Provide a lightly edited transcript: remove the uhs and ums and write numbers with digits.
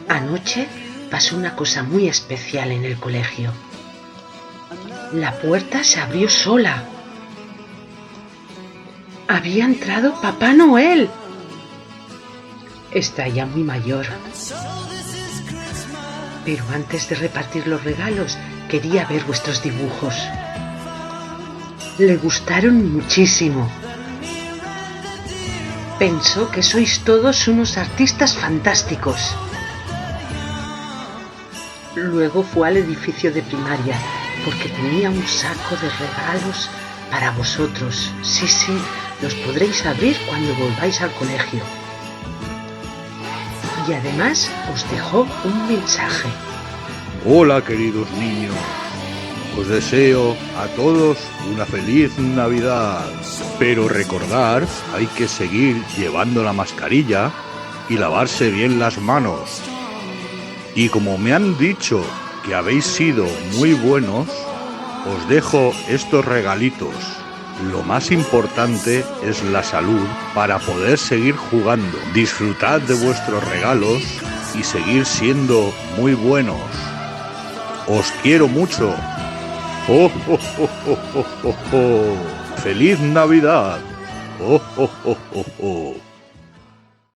Anoche pasó una cosa muy especial en el colegio. La puerta se abrió sola. Había entrado Papá Noel. Está ya muy mayor. Pero antes de repartir los regalos, quería ver vuestros dibujos. Le gustaron muchísimo. Pensó que sois todos unos artistas fantásticos. Luego fue al edificio de primaria, porque tenía un saco de regalos para vosotros. Sí, los podréis abrir cuando volváis al colegio. Y además os dejó un mensaje. Hola, queridos niños. Os deseo a todos una feliz Navidad. Pero recordar, hay que seguir llevando la mascarilla y lavarse bien las manos. Y como me han dicho que habéis sido muy buenos, os dejo estos regalitos. Lo más importante es la salud para poder seguir jugando. Disfrutad de vuestros regalos y seguir siendo muy buenos. Os quiero mucho. ¡Oh, oh, oh, oh, oh, oh, oh! ¡Feliz Navidad! ¡Oh, oh, oh, oh, oh!